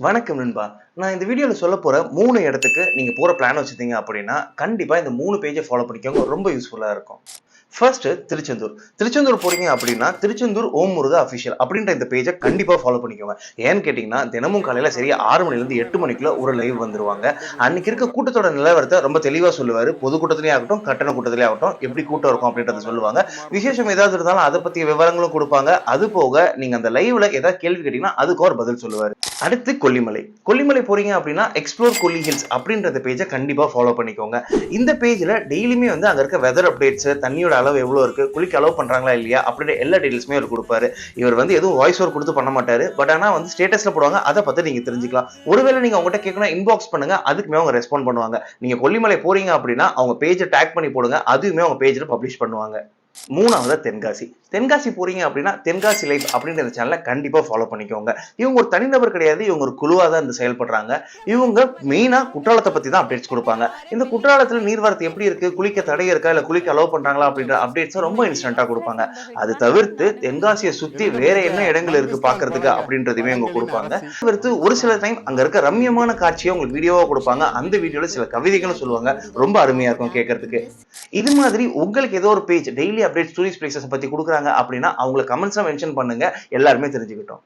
வணக்கம் நண்பா. நான் இந்த வீடியோல சொல்லப் போற 3 இடத்துக்கு நீங்க போற பிளான் வச்சிருந்தீங்க அப்படின்னா, கண்டிப்பா இந்த 3 பேஜ ஃபாலோ பண்ணிக்கோங்க. ரொம்ப யூஸ்ஃபுல்லா இருக்கும். ஃபர்ஸ்ட் திருச்செந்தூர். திருச்செந்தூர் போறீங்க அப்படின்னா, திருச்செந்தூர் ஓம் முருகா அஃபிஷியல் அப்படின்ற இந்த பேஜ கண்டிப்பா ஃபாலோ பண்ணிக்கோங்க. ஏன்னு கேட்டீங்கன்னா, தினமும் காலையில சரியா 6 மணிலேருந்து 8 மணிக்குள்ள ஒரு லைவ் வந்துருவாங்க. அன்னைக்கு இருக்க கூட்டத்தோட நிலவரத்த ரொம்ப தெளிவா சொல்லுவாரு. பொது கூட்டத்திலயும் ஆகட்டும், கட்டண கூட்டத்திலயும் ஆகட்டும், எப்படி கூட்டம் இருக்கும் அப்படின்றத சொல்லுவாங்க. விசேஷம் ஏதாவது இருந்தாலும் அத பத்திய விவரங்களும் குடுப்பாங்க. அது போக நீங்க அந்த லைவ்ல ஏதாவது கேள்வி கேட்டீங்கன்னா, அதுக்கு அவர் பதில் சொல்லுவாரு. அடுத்து கொல்லிமலை. கொல்லிமலை போறீங்க அப்படின்னா, எக்ஸ்ப்ளோர் கொல்லி ஹில்ஸ் அப்படின்ற பேஜ கண்டிப்பா ஃபாலோ பண்ணிக்கோங்க. இந்த பேஜ்ல டெய்லியுமே வந்து அங்க இருக்க வெதர் அப்டேட்ஸ், தண்ணியோட அளவு எவ்வளவு இருக்கு, குளிக்க அலோவ் பண்றாங்களா இல்லையா அப்படின்ற எல்லா டீடைல்ஸுமே அவர் கொடுப்பாரு. இவர் வந்து எதுவும் வாய்ஸ் ஓவர் கொடுத்து பண்ண மாட்டாரு. பட் ஆனா வந்து ஸ்டேட்டஸ்ல போடுவாங்க. அதை பார்த்து நீங்க தெரிஞ்சுக்கலாம். ஒருவேளை நீங்க அவங்ககிட்ட கேட்கணும் இன்பாக்ஸ் பண்ணுங்க. அதுக்குமே அவங்க ரெஸ்பாண்ட் பண்ணுவாங்க. நீங்க கொல்லிமலை போறீங்க அப்படின்னா அவங்க பேஜை டேக் பண்ணி போடுங்க. அதுவுமே அவங்க பேஜ்ல பப்ளிஷ் பண்ணுவாங்க. மூணாவது தென்காசி. தென்காசி போறீங்க அப்படின்னா தென்காசி லைவ் அப்படின்ற சேனலை கண்டிப்பா ஃபாலோ பண்ணிக்கோங்க. இவங்க ஒரு தனிநபர் கிடையாது. இவங்க ஒரு குழுவா தான் இந்த செயல்படுறாங்க. இவங்க மெயினா குற்றாலத்தை பத்தி தான் அப்டேட்ஸ் கொடுப்பாங்க. இந்த குற்றாலத்துல நீர்வரத்து எப்படி இருக்கு, குளிக்க தடை இருக்கா இல்ல குளிக்க அலோவ் பண்றாங்களா அப்படின்ற அப்டேட்ஸ் ரொம்ப இன்ஸ்டன்டா கொடுப்பாங்க. அது தவிர்த்து தென்காசியை சுத்தி வேற என்ன இடங்கள் இருக்கு பாக்குறதுக்கு அப்படின்றதுமே இவங்க கொடுப்பாங்க. தவிர்த்து ஒரு சில டைம் அங்க இருக்க ரம்யமான காட்சியை உங்களுக்கு வீடியோவா கொடுப்பாங்க. அந்த வீடியோல சில கவிதைகளும் சொல்லுவாங்க. ரொம்ப அருமையா இருக்கும் கேட்கறதுக்கு. இது மாதிரி உங்களுக்கு ஏதோ ஒரு page daily update tourist places பத்தி கொடுக்குறாங்க அப்படின்னா அவங்களை கமெண்ட்ஸ்ல மென்ஷன் பண்ணுங்க. எல்லாருமே தெரிஞ்சுக்கிட்டோம்.